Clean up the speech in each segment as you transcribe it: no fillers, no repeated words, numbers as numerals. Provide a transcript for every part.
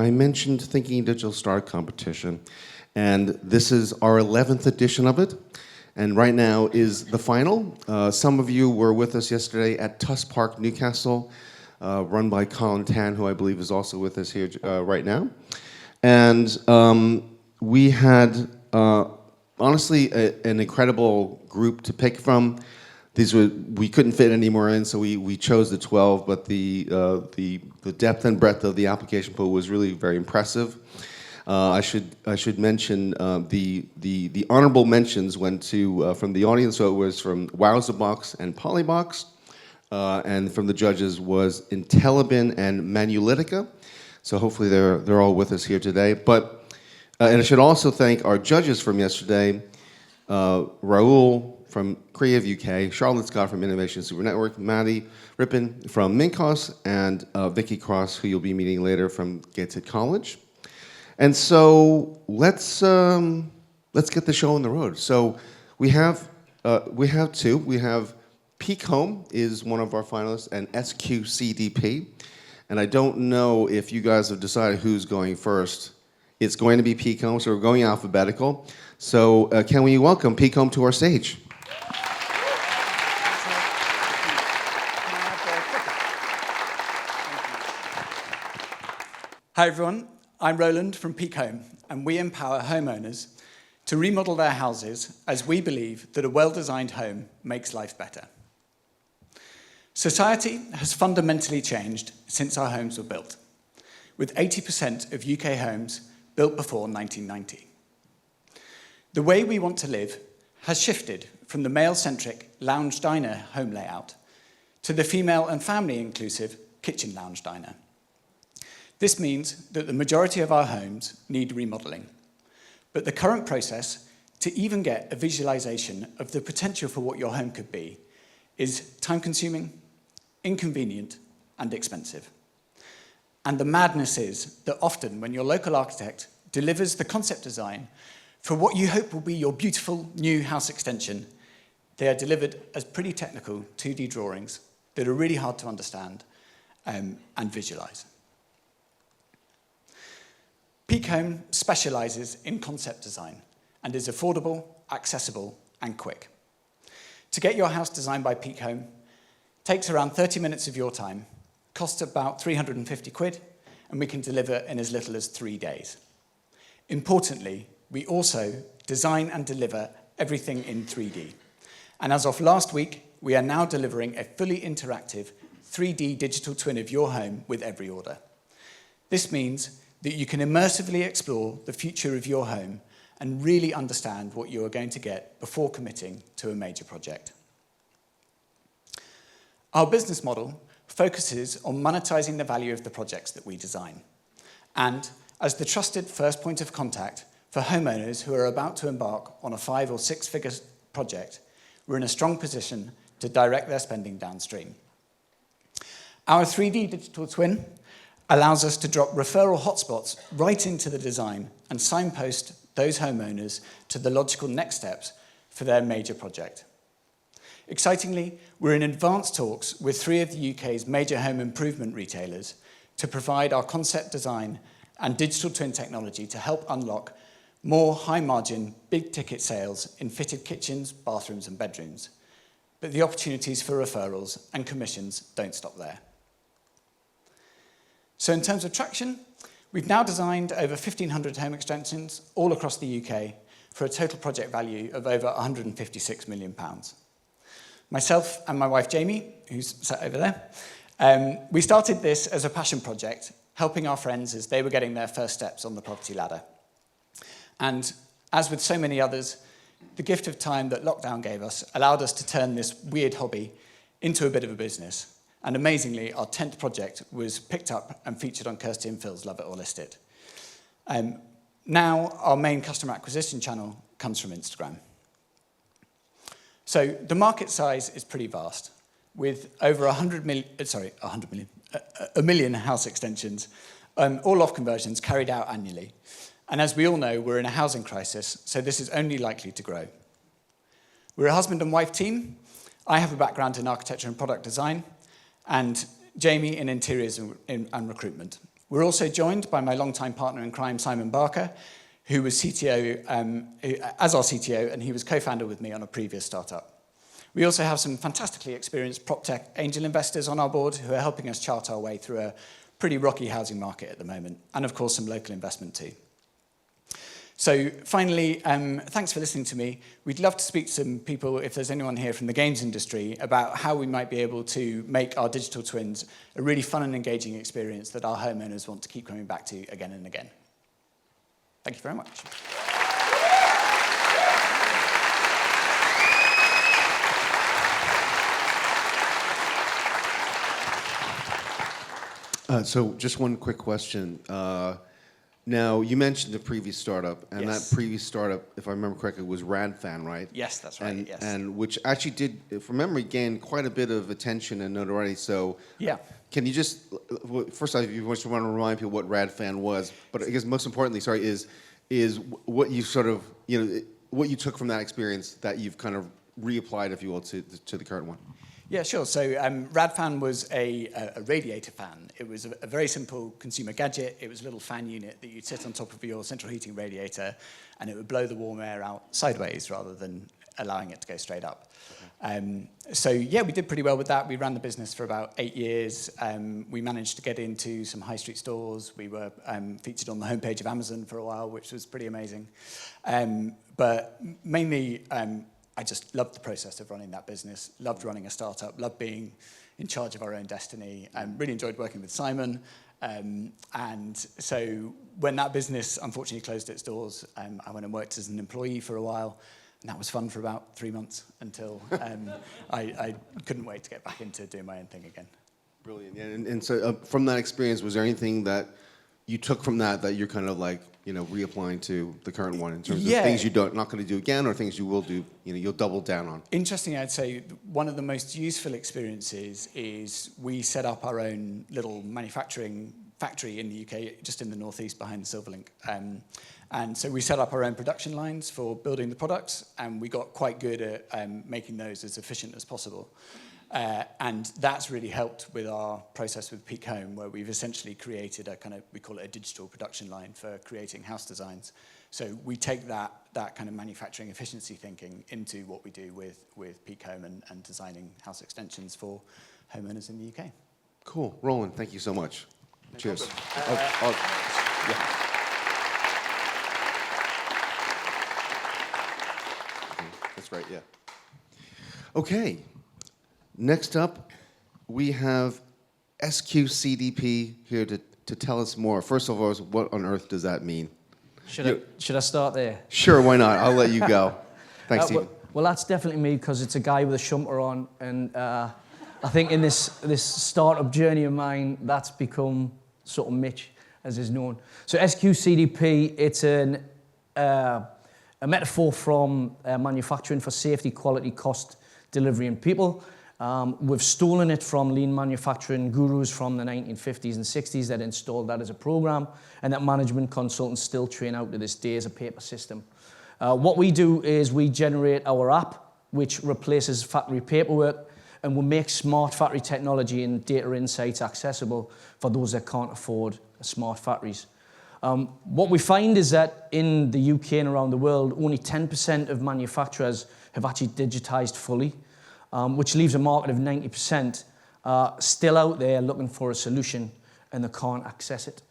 I mentioned Thinking Digital Star Competition, and this is our 11th edition of it, and right now is the final. Some of you were with us yesterday at Tuss Park, Newcastle, run by Colin Tan, who I believe is also with us here right now. And we had, honestly, an incredible group to pick from. We couldn't fit any more in, so we chose the 12, but the depth and breadth of the application pool was really very impressive. I should mention the honorable mentions went to from the audience, so it was from Wowzabox and Polybox, and from the judges was Intellibin and Manulitica. So hopefully they're all with us here today. But and I should also thank our judges from yesterday, Raoul from Creative UK, Charlotte Scott from Innovation Super Network, Maddie Rippin from Minkos, and Vicky Cross, who you'll be meeting later from Gateshead College. And so let's get the show on the road. So we have two. We have Peak Home is one of our finalists, and SQCDP. And I don't know if you guys have decided who's going first. It's going to be Peak Home, so we're going alphabetical. So can we welcome Peak Home to our stage? Hi everyone, I'm Roland from Peak Home, and we empower homeowners to remodel their houses as we believe that a well-designed home makes life better. Society has fundamentally changed since our homes were built, with 80% of UK homes built before 1990. The way we want to live has shifted from the male-centric lounge diner home layout to the female and family-inclusive kitchen lounge diner. This means that the majority of our homes need remodeling, but the current process to even get a visualization of the potential for what your home could be is time-consuming, inconvenient, and expensive. And the madness is that often when your local architect delivers the concept design for what you hope will be your beautiful new house extension, they are delivered as pretty technical 2D drawings that are really hard to understand and visualize. Peak Home specializes in concept design and is affordable, accessible, and quick. To get your house designed by Peak Home takes around 30 minutes of your time, costs about 350 quid, and we can deliver in as little as 3 days. Importantly, we also design and deliver everything in 3D. And as of last week, we are now delivering a fully interactive 3D digital twin of your home with every order. This means that you can immersively explore the future of your home and really understand what you are going to get before committing to a major project. Our business model focuses on monetizing the value of the projects that we design. And as the trusted first point of contact for homeowners who are about to embark on a 5- or 6-figure project, we're in a strong position to direct their spending downstream. Our 3D digital twin allows us to drop referral hotspots right into the design and signpost those homeowners to the logical next steps for their major project. Excitingly, we're in advanced talks with 3 of the UK's major home improvement retailers to provide our concept design and digital twin technology to help unlock more high-margin, big-ticket sales in fitted kitchens, bathrooms, and bedrooms. But the opportunities for referrals and commissions don't stop there. So in terms of traction, we've now designed over 1,500 home extensions all across the UK for a total project value of over £156 million. Myself and my wife Jamie, who's sat over there, we started this as a passion project, helping our friends as they were getting their first steps on the property ladder. And as with so many others, the gift of time that lockdown gave us allowed us to turn this weird hobby into a bit of a business. And amazingly, our 10th project was picked up and featured on Kirsty and Phil's Love It or List It. Now, our main customer acquisition channel comes from Instagram. So the market size is pretty vast, with over 100 million, a million house extensions, all off conversions carried out annually. And as we all know, we're in a housing crisis, so this is only likely to grow. We're a husband and wife team. I have a background in architecture and product design, and Jamie in interiors and recruitment. We're also joined by my longtime partner in crime, Simon Barker, who was CTO, as our CTO, and he was co-founder with me on a previous startup. We also have some fantastically experienced prop tech angel investors on our board who are helping us chart our way through a pretty rocky housing market at the moment, and of course some local investment too. So finally, thanks for listening to me. We'd love to speak to some people, if there's anyone here from the games industry, about how we might be able to make our digital twins a really fun and engaging experience that our homeowners want to keep coming back to again and again. Thank you very much. So just one quick question. Now, you mentioned the previous startup, and Yes. that previous startup, if I remember correctly, was Radfan, right? Yes, that's right, And, yes. and which actually did, from memory, gain quite a bit of attention and notoriety. So Yeah. can you just, first off, if you just want to remind people what Radfan was, but I guess most importantly, sorry, is what you sort of, what you took from that experience that you've kind of reapplied, if you will, to the current one. Yeah, sure. So Radfan was a radiator fan. It was a very simple consumer gadget. It was a little fan unit that you'd sit on top of your central heating radiator, and it would blow the warm air out sideways rather than allowing it to go straight up. Okay. So yeah, we did pretty well with that. We ran the business for about 8 years. We managed to get into some high street stores. We were featured on the homepage of Amazon for a while, which was pretty amazing. But mainly, I just loved the process of running that business, loved running a startup, loved being in charge of our own destiny, really enjoyed working with Simon. And so when that business unfortunately closed its doors, I went and worked as an employee for a while, and that was fun for about 3 months until I couldn't wait to get back into doing my own thing again. Brilliant. Yeah, and so from that experience, was there anything that you took from that you're kind of like, reapplying to the current one in terms of things you're not going to do again or things you will do, you'll double down on? Interesting, I'd say one of the most useful experiences is we set up our own little manufacturing factory in the UK, just in the northeast behind the Silverlink. And so we set up our own production lines for building the products, and we got quite good at making those as efficient as possible. And that's really helped with our process with Peak Home, where we've essentially created a kind of, we call it a digital production line for creating house designs. So we take that kind of manufacturing efficiency thinking into what we do with Peak Home and designing house extensions for homeowners in the UK. Cool. Roland, thank you so much. Cheers. Yeah. That's great, yeah. Okay. Next up, we have SQCDP here to tell us more. First of all, what on earth does that mean? Should I start there? Sure, why not? I'll let you go. Thanks, Stephen. Well, that's definitely me because it's a guy with a shumper on, and I think in this startup journey of mine, that's become sort of Mitch, as is known. So SQCDP, it's a metaphor from manufacturing for safety, quality, cost, delivery, and people. We've stolen it from lean manufacturing gurus from the 1950s and 60s that installed that as a program, and that management consultants still train out to this day as a paper system. What we do is we generate our app, which replaces factory paperwork, and we make smart factory technology and data insights accessible for those that can't afford smart factories. What we find is that in the UK and around the world, only 10% of manufacturers have actually digitized fully, which leaves a market of 90% still out there looking for a solution, and they can't access it.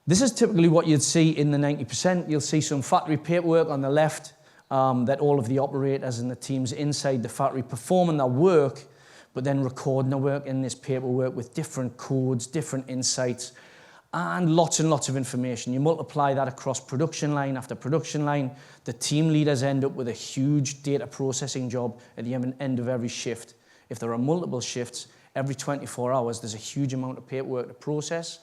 This is typically what you'd see in the 90%. You'll see some factory paperwork on the left that all of the operators and the teams inside the factory performing their work, but then recording their work in this paperwork with different codes, different insights, and lots of information. You multiply that across production line after production line. The team leaders end up with a huge data processing job at the end of every shift. If there are multiple shifts, every 24 hours, there's a huge amount of paperwork to process.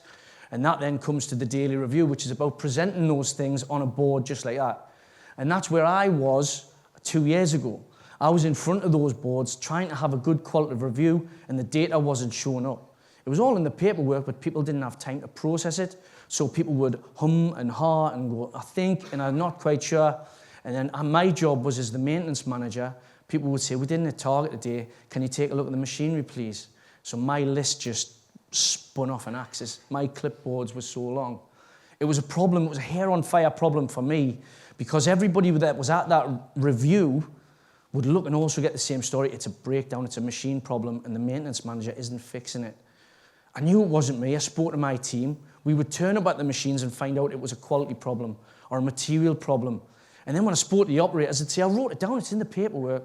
And that then comes to the daily review, which is about presenting those things on a board just like that. And that's where I was 2 years ago. I was in front of those boards trying to have a good quality review, and the data wasn't showing up. It was all in the paperwork, but people didn't have time to process it. So people would hum and ha and go, I think, and I'm not quite sure. And then my job was as the maintenance manager, people would say, we didn't target today. Can you take a look at the machinery, please? So my list just spun off an axis. My clipboards were so long. It was a problem, it was a hair on fire problem for me, because everybody that was at that review would look and also get the same story. It's a breakdown, it's a machine problem, and the maintenance manager isn't fixing it. I knew it wasn't me. I spoke to my team. We would turn up at the machines and find out it was a quality problem or a material problem. And then when I spoke to the operators, I'd say, I wrote it down, it's in the paperwork.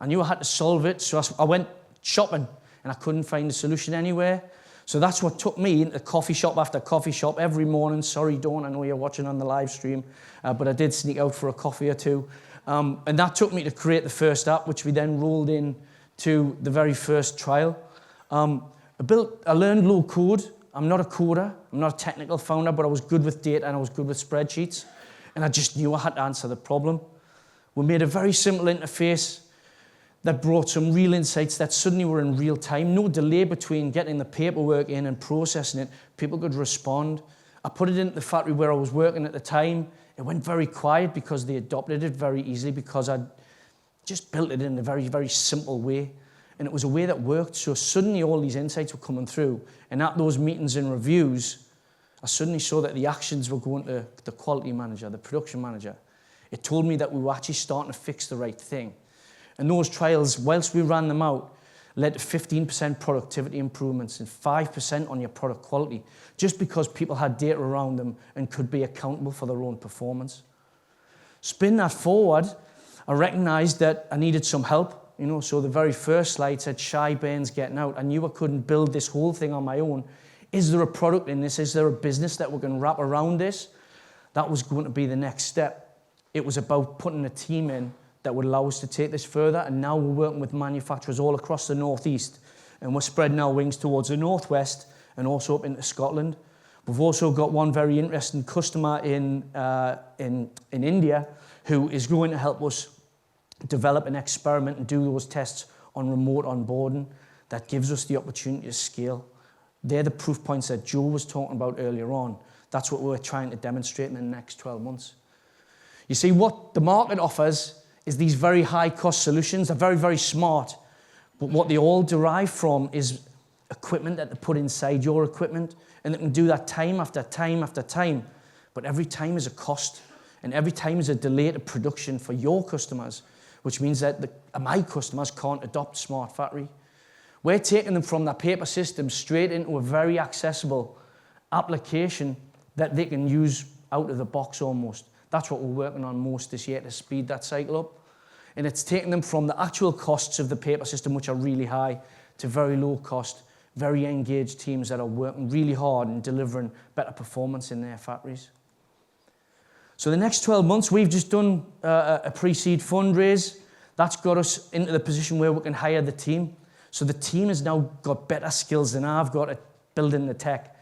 I knew I had to solve it, so I went shopping and I couldn't find a solution anywhere. So that's what took me into coffee shop after coffee shop every morning. Sorry, Dawn, I know you're watching on the live stream, but I did sneak out for a coffee or two. And that took me to create the first app, which we then rolled in to the very first trial. I learned low code. I'm not a coder. I'm not a technical founder, but I was good with data and I was good with spreadsheets. And I just knew I had to answer the problem. We made a very simple interface that brought some real insights that suddenly were in real time. No delay between getting the paperwork in and processing it. People could respond. I put it into the factory where I was working at the time. It went very quiet because they adopted it very easily, because I just built it in a very, very simple way. And it was a way that worked. So suddenly all these insights were coming through. And at those meetings and reviews, I suddenly saw that the actions were going to the quality manager, the production manager. It told me that we were actually starting to fix the right thing. And those trials, whilst we ran them out, led to 15% productivity improvements and 5% on your product quality, just because people had data around them and could be accountable for their own performance. Spin that forward, I recognized that I needed some help. So the very first slide said shy Bairns getting out. I knew I couldn't build this whole thing on my own. Is there a product in this? Is there a business that we can wrap around this? That was going to be the next step. It was about putting a team in that would allow us to take this further. And now we're working with manufacturers all across the Northeast. And we're spreading our wings towards the Northwest and also up into Scotland. We've also got one very interesting customer in India who is going to help us develop an experiment and do those tests on remote onboarding that gives us the opportunity to scale. They're the proof points that Joe was talking about earlier on. That's what we're trying to demonstrate in the next 12 months. You see, what the market offers is these very high-cost solutions. They're very, very smart. But what they all derive from is equipment that they put inside your equipment, and they can do that time after time after time. But every time is a cost, and every time is a delay to production for your customers, which means that my customers can't adopt Smart Factory. We're taking them from that paper system straight into a very accessible application that they can use out of the box almost. That's what we're working on most this year, to speed that cycle up. And it's taking them from the actual costs of the paper system, which are really high, to very low cost, very engaged teams that are working really hard and delivering better performance in their factories. So the next 12 months, we've just done a pre-seed fundraise. That's got us into the position where we can hire the team. So the team has now got better skills than I've got at building the tech.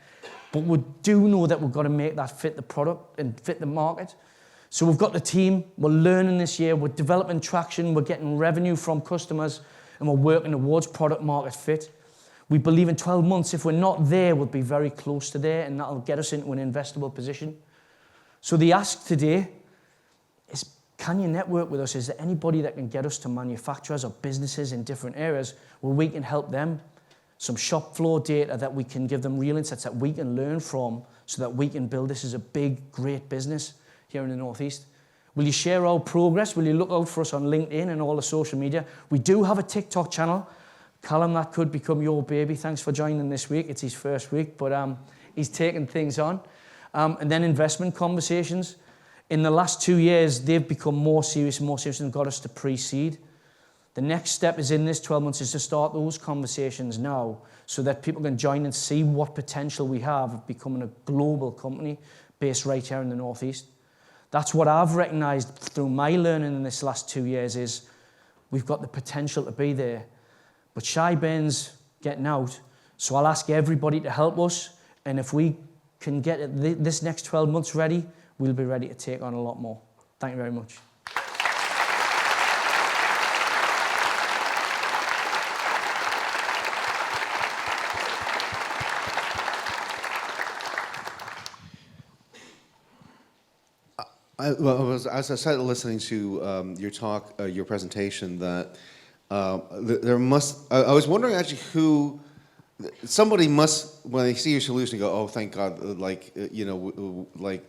But we do know that we've got to make that fit the product and fit the market. So we've got the team, we're learning this year, we're developing traction, we're getting revenue from customers, and we're working towards product market fit. We believe in 12 months, if we're not there, we'll be very close to there, and that'll get us into an investable position. So the ask today is, can you network with us? Is there anybody that can get us to manufacturers or businesses in different areas where we can help them? Some shop floor data that we can give them real insights that we can learn from so that we can build this as a big, great business here in the Northeast. Will you share our progress? Will you look out for us on LinkedIn and all the social media? We do have a TikTok channel. Callum, that could become your baby. Thanks for joining this week. It's his first week, but he's taking things on. And then investment conversations. In the last 2 years, they've become more serious and got us to pre-seed. The next step is in this 12 months is to start those conversations now so that people can join and see what potential we have of becoming a global company based right here in the Northeast. That's what I've recognized through my learning in this last 2 years is we've got the potential to be there. But shy Bairns getting out, so I'll ask everybody to help us, and if we can get this next 12 months ready, we'll be ready to take on a lot more. Thank you very much. As I started listening to your talk, your presentation, that I was wondering actually who somebody must, when they see your solution, go, "Oh, thank God! Like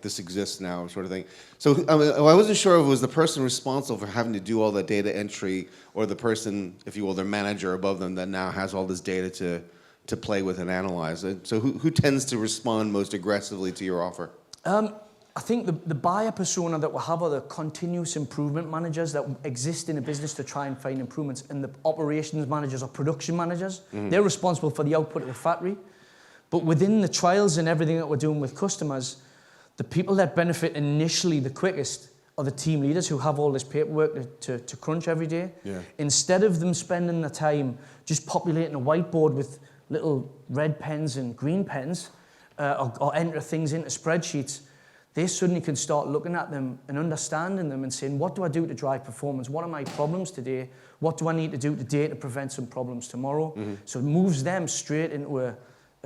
this exists now," sort of thing. So I wasn't sure if it was the person responsible for having to do all the data entry, or the person, if you will, their manager above them that now has all this data to play with and analyze it. So who tends to respond most aggressively to your offer? I think the buyer persona that we have are the continuous improvement managers that exist in a business to try and find improvements, and the operations managers or production managers. They're responsible for the output of the factory. But within the trials and everything that we're doing with customers, the people that benefit initially the quickest are the team leaders who have all this paperwork to crunch every day. Yeah. Instead of them spending the time just populating a whiteboard with little red pens and green pens or enter things into spreadsheets, they suddenly can start looking at them and understanding them and saying, what do I do to drive performance? What are my problems today? What do I need to do today to prevent some problems tomorrow? So it moves them straight into a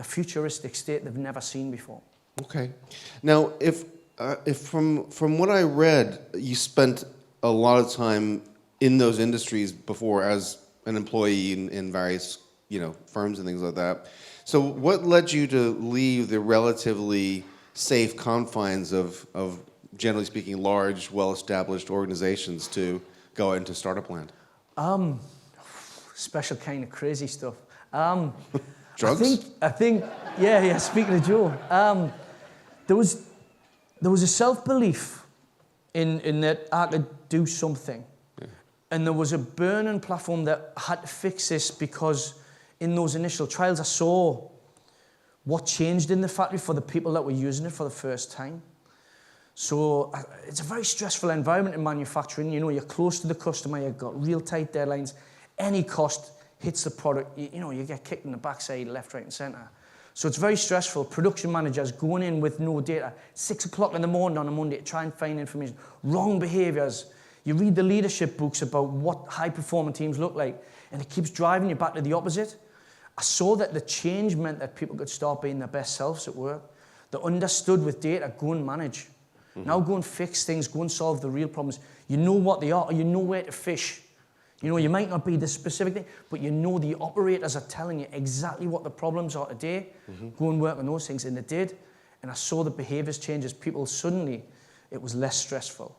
futuristic state they've never seen before. Okay. Now, if from what I read, you spent a lot of time in those industries before as an employee in various firms and things like that. So what led you to leave the relatively safe confines of generally speaking, large, well-established organizations to go into startup land? Special kind of crazy stuff. Drugs? I think, yeah. Speaking of Joe, there was a self-belief in that I could do something, and there was a burning platform that had to fix this, because in those initial trials I saw what changed in the factory for the people that were using it for the first time. So it's a very stressful environment in manufacturing. You're close to the customer, you've got real tight deadlines. Any cost hits the product, you get kicked in the backside, left, right, and center. So it's very stressful. Production managers going in with no data, 6 o'clock in the morning on a Monday to try and find information. Wrong behaviors. You read the leadership books about what high-performing teams look like, and it keeps driving you back to the opposite. I saw that the change meant that people could start being their best selves at work. They understood with data, go and manage. Now go and fix things, go and solve the real problems. You know what they are, or you know where to fish. You might not be the specific thing, but the operators are telling you exactly what the problems are today. Go and work on those things, and they did. And I saw the behaviors change as people suddenly, it was less stressful.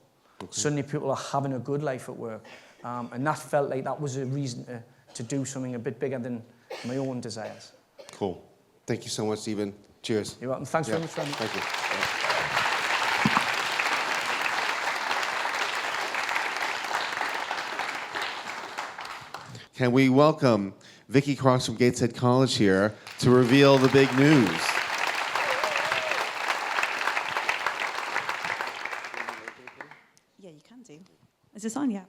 Suddenly people are having a good life at work. And that felt like that was a reason to do something a bit bigger than my own desires. Cool. Thank you so much, Stephen. Cheers. You're welcome. Thanks very much, Randy. Thank you. Can we welcome Vicki Cross from Gateshead College here to reveal the big news? Yeah, you can do. Is this on? Yeah.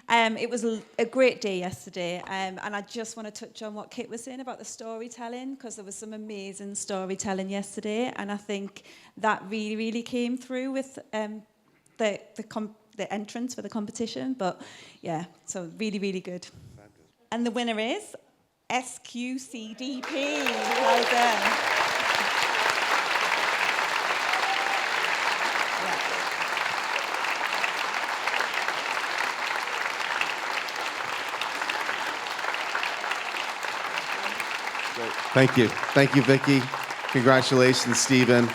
It was a great day yesterday, and I just want to touch on what Kit was saying about the storytelling, because there was some amazing storytelling yesterday, and I think that really, really came through with the entrance for the competition. But yeah, so really, really good. And the winner is SQCDP. Well done. Thank you. Thank you, Vicki. Congratulations, Stephen.